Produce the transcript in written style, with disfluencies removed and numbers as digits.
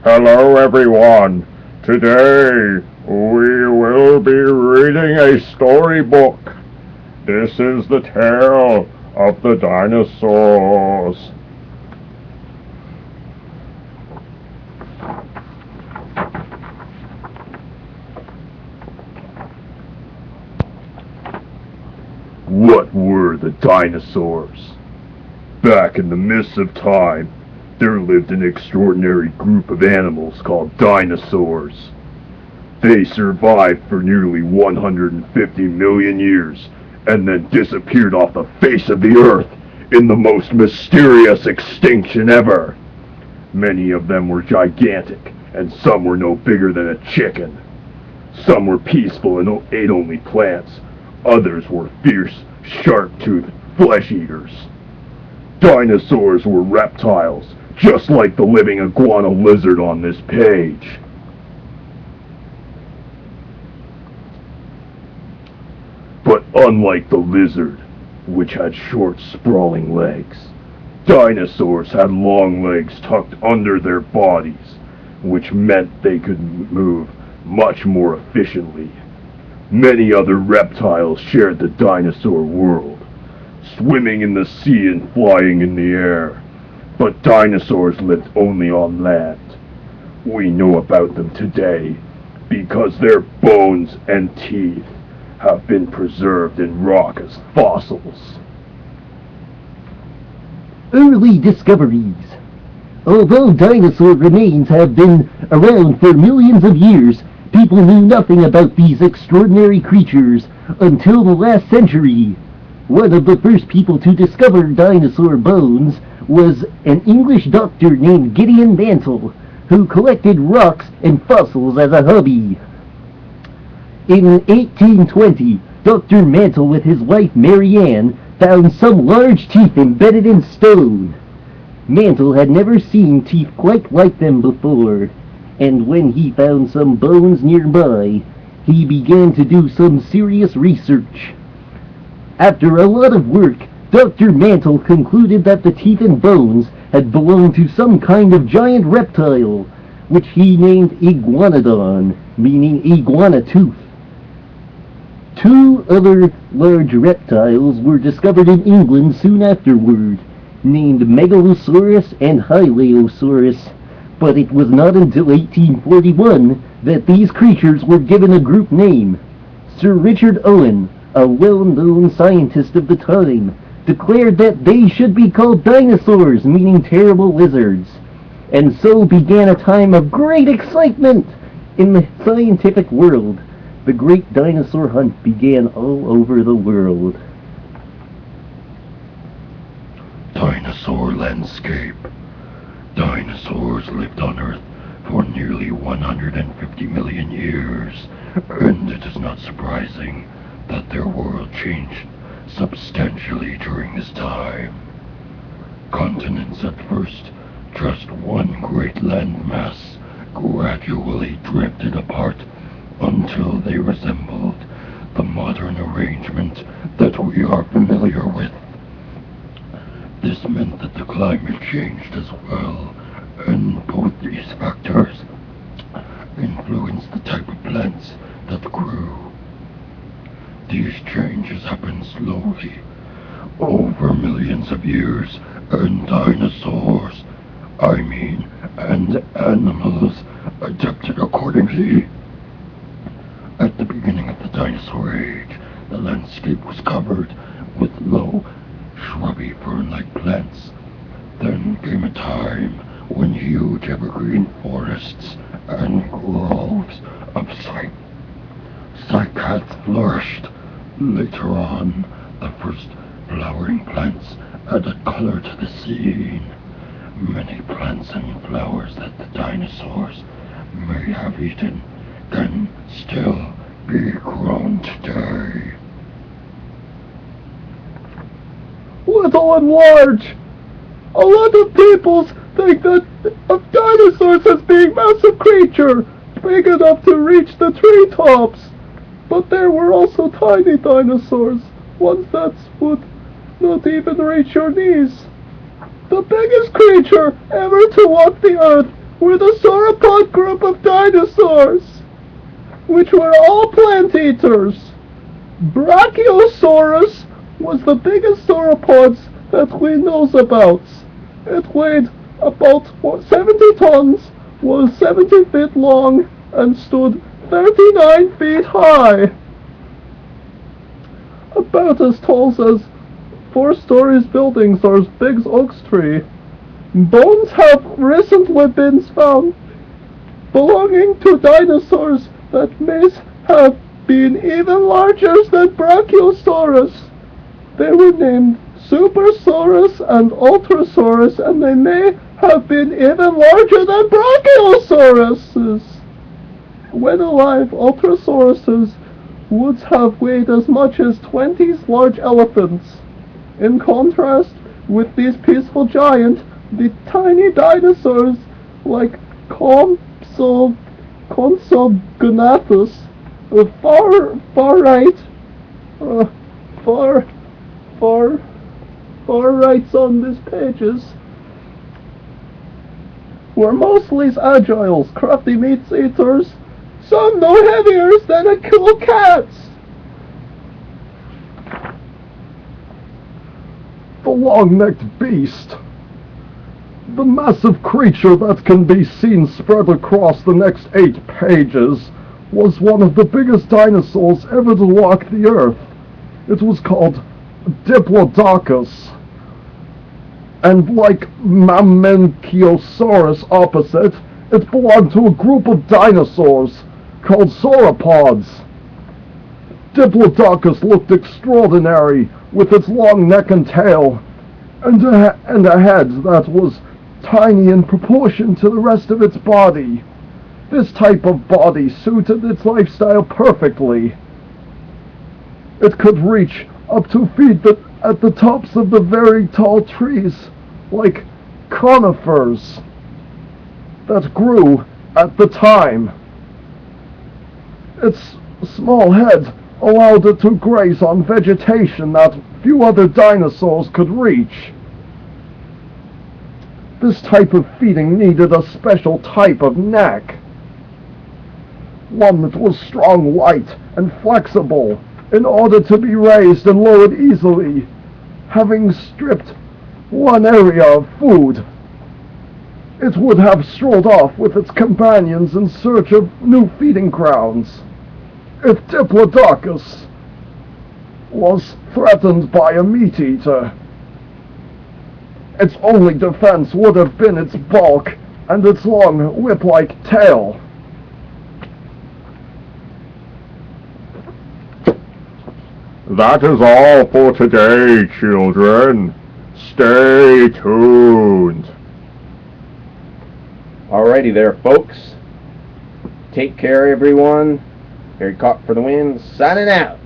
Hello everyone. Today we will be reading a storybook. This is the tale of the dinosaurs. What were the dinosaurs? Back in the mists of time, there lived an extraordinary group of animals called dinosaurs. They survived for nearly 150 million years and then disappeared off the face of the earth in the most mysterious extinction ever. Many of them were gigantic, and some were no bigger than a chicken. Some were peaceful and ate only plants. Others were fierce, sharp-toothed flesh eaters. Dinosaurs were reptiles, just like the living iguana lizard on this page. But unlike the lizard, which had short, sprawling legs, dinosaurs had long legs tucked under their bodies, which meant they could move much more efficiently. Many other reptiles shared the dinosaur world, swimming in the sea and flying in the air. But dinosaurs lived only on land. We know about them today because their bones and teeth have been preserved in rock as fossils. Early discoveries. Although dinosaur remains have been around for millions of years, people knew nothing about these extraordinary creatures until the last century. One of the first people to discover dinosaur bones was an English doctor named Gideon Mantle, who collected rocks and fossils as a hobby. In 1820, Dr. Mantle with his wife Mary Ann found some large teeth embedded in stone. Mantle had never seen teeth quite like them before, and when he found some bones nearby, he began to do some serious research. After a lot of work, Dr. Mantle concluded that the teeth and bones had belonged to some kind of giant reptile, which he named Iguanodon, meaning iguana tooth. Two other large reptiles were discovered in England soon afterward, named Megalosaurus and Hylaeosaurus, but it was not until 1841 that these creatures were given a group name. Sir Richard Owen, a well-known scientist of the time, declared that they should be called dinosaurs, meaning terrible lizards. And so began a time of great excitement in the scientific world. The great dinosaur hunt began all over the world. Dinosaur landscape. Dinosaurs lived on Earth for nearly 150 million years, and it is not surprising that their world changed substantially during this time. Continents at first, just one great landmass, gradually drifted apart until they resembled the modern arrangement that we are familiar with. This meant that the climate changed as well, and both these factors influenced the type of plants that grew. These changes happened slowly, over millions of years, and dinosaurs, and animals, adapted accordingly. At the beginning of the dinosaur age, the landscape was covered with low, shrubby fern-like plants. Then came a time when huge evergreen forests and groves of cycads flourished. Later on, the first flowering plants added color to the scene. Many plants and flowers that the dinosaurs may have eaten can still be grown today. Little and large. A lot of people think that of dinosaurs as being massive creatures, big enough to reach the treetops. But there were also tiny dinosaurs, ones that would not even reach your knees. The biggest creature ever to walk the earth were the sauropod group of dinosaurs, which were all plant eaters. Brachiosaurus was the biggest sauropods that we knows about. It weighed about 70 tons, was 70 feet long, and stood 39 feet high. About as tall as 4 stories buildings or as big as oak tree. Bones have recently been found belonging to dinosaurs that may have been even larger than Brachiosaurus. They were named Supersaurus and Ultrasaurus, and they may have been even larger than Brachiosauruses. When alive, Ultrasauruses would have weighed as much as 20 large elephants. In contrast with these peaceful giants, the tiny dinosaurs like Compsognathus, far rights on these pages, were mostly agiles, crafty meat eaters, some no heavier than a cool cat. The long-necked beast. The massive creature that can be seen spread across the next 8 pages was one of the biggest dinosaurs ever to walk the earth. It was called Diplodocus. And like Mamenchiosaurus opposite, it belonged to a group of dinosaurs called sauropods. Diplodocus looked extraordinary with its long neck and tail, and a head that was tiny in proportion to the rest of its body. This type of body suited its lifestyle perfectly. It could reach up to feet at the tops of the very tall trees, like conifers, that grew at the time. Its small head allowed it to graze on vegetation that few other dinosaurs could reach. This type of feeding needed a special type of neck, one that was strong, light, and flexible, in order to be raised and lowered easily, having stripped one area of food. It would have strolled off with its companions in search of new feeding grounds. If Diplodocus was threatened by a meat-eater, its only defense would have been its bulk and its long whip-like tail. That is all for today, children. Stay tuned. Alrighty there, folks. Take care, everyone. Harry Cock for the win, signing out.